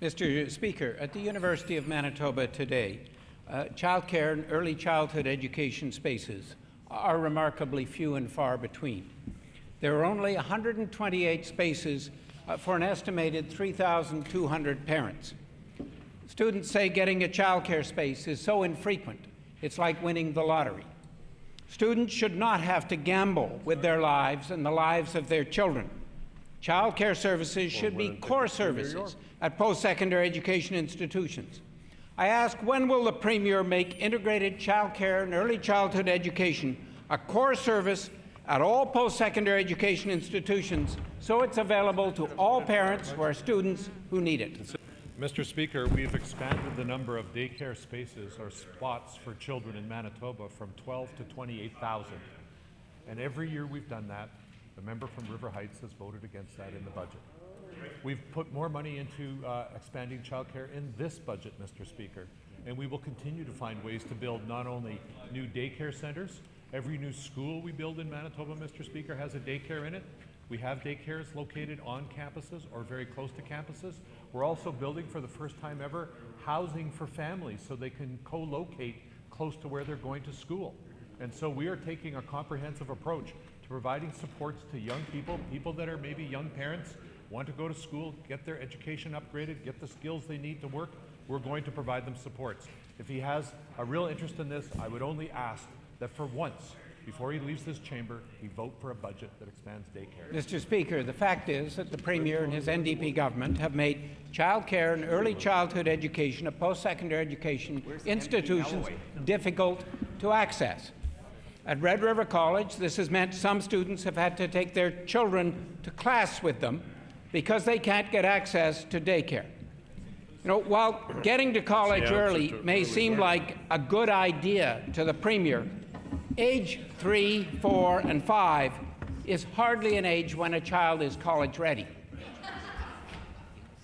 Mr. Speaker, at the University of Manitoba today, childcare and early childhood education spaces are remarkably few and far between. There are only 128 spaces for an estimated 3,200 parents. Students say getting a childcare space is so infrequent, it's like winning the lottery. Students should not have to gamble with their lives and the lives of their children. Childcare services should be core services at post-secondary education institutions. I ask, when will the Premier make integrated childcare and early childhood education a core service at all post-secondary education institutions so it's available to all parents who are students who need it? Mr. Speaker, we've expanded the number of daycare spaces or spots for children in Manitoba from 12 to 28,000. And every year we've done that, the member from River Heights has voted against that in the budget. We've put more money into expanding childcare in this budget, Mr. Speaker, and we will continue to find ways to build not only new daycare centres. Every new school we build in Manitoba, Mr. Speaker, has a daycare in it. We have daycares located on campuses or very close to campuses. We're also building, for the first time ever, housing for families so they can co-locate close to where they're going to school. And so we are taking a comprehensive approach to providing supports to young people, people that are maybe young parents, want to go to school, get their education upgraded, get the skills they need to work. We're going to provide them supports. If he has a real interest in this, I would only ask that for once, before he leaves this chamber, he vote for a budget that expands daycare. Mr. Speaker, the fact is that the Premier and his NDP government have made childcare and early childhood education at post-secondary education institutions difficult to access. At Red River College, this has meant some students have had to take their children to class with them because they can't get access to daycare. You know, while getting to college early may seem like a good idea to the Premier, age 3, 4, and 5 is hardly an age when a child is college ready.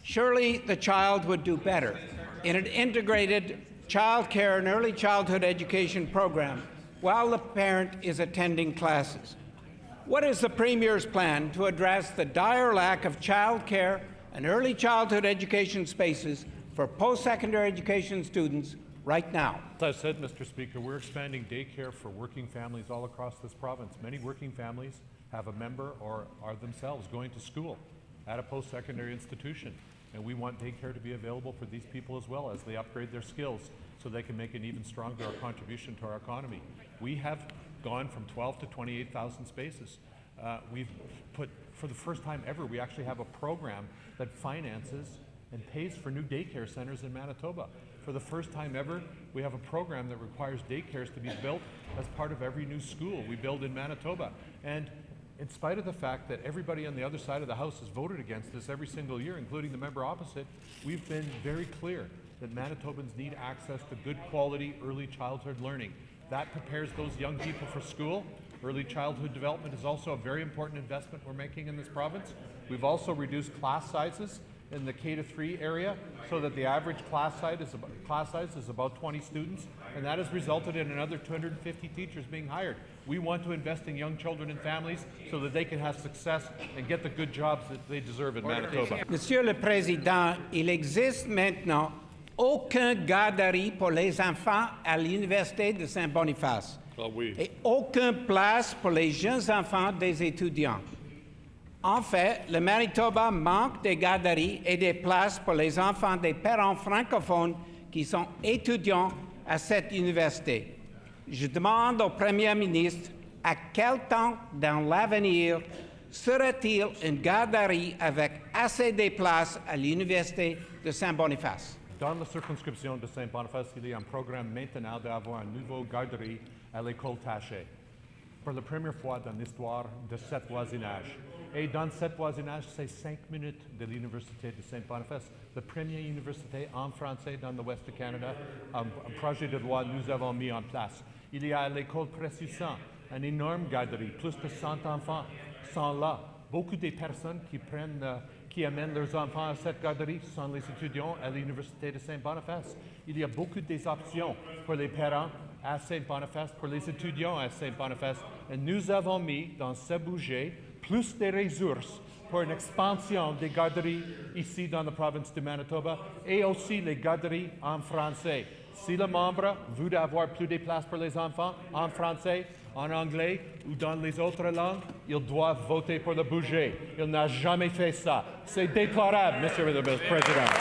Surely the child would do better in an integrated child care and early childhood education program while the parent is attending classes. What is the Premier's plan to address the dire lack of child care and early childhood education spaces for post-secondary education students right now? As I said, Mr. Speaker, we're expanding daycare for working families all across this province. Many working families have a member or are themselves going to school at a post-secondary institution. And we want daycare to be available for these people as well as they upgrade their skills so they can make an even stronger contribution to our economy. We have gone from 12 to 28,000 spaces. We've put, for the first time ever, we actually have a program that finances and pays for new daycare centers in Manitoba. For the first time ever, we have a program that requires daycares to be built as part of every new school we build in Manitoba. And in spite of the fact that everybody on the other side of the House has voted against this every single year, including the member opposite, we've been very clear that Manitobans need access to good quality early childhood learning. That prepares those young people for school. Early childhood development is also a very important investment we're making in this province. We've also reduced class sizes in the K-3 area so that the average class size is about 20 students, and that has resulted in another 250 teachers being hired. We want to invest in young children and families so that they can have success and get the good jobs that they deserve in Manitoba. Monsieur le Président, il existe maintenant aucun garderie pour les enfants à l'Université de Saint-Boniface. Ah oui. Et aucune place pour les jeunes enfants des étudiants. En fait, le Manitoba manque de garderies et de places pour les enfants des parents francophones qui sont étudiants à cette université. Je demande au Premier ministre à quel temps dans l'avenir sera-t-il une garderie avec assez de places à l'Université de Saint-Boniface? Dans la circonscription de Saint-Boniface, il y a un programme maintenant d'avoir une nouvelle garderie à l'école Taché. Pour la première fois dans l'histoire de ce voisinage. Et dans ce voisinage, c'est 5 minutes de l'Université de Saint-Boniface, la première université en français dans l'Ouest du Canada, un projet de loi nous avons mis en place. Il y a à l'école Pressusant, une énorme garderie, plus de 100 enfants sont là. Beaucoup de personnes qui amènent leurs enfants à cette garderie sont les étudiants à l'Université de Saint-Boniface. Il y a beaucoup d'options pour les parents à Saint-Boniface, pour les étudiants à Saint-Boniface. Et nous avons mis dans ce budget plus de ressources pour une expansion des garderies ici dans la province du Manitoba et aussi les garderies en français. Si le membre veut avoir plus de places pour les enfants en français, en anglais ou dans les autres langues, il doit voter pour le budget. Il n'a jamais fait ça. C'est déplorable, Monsieur le Président.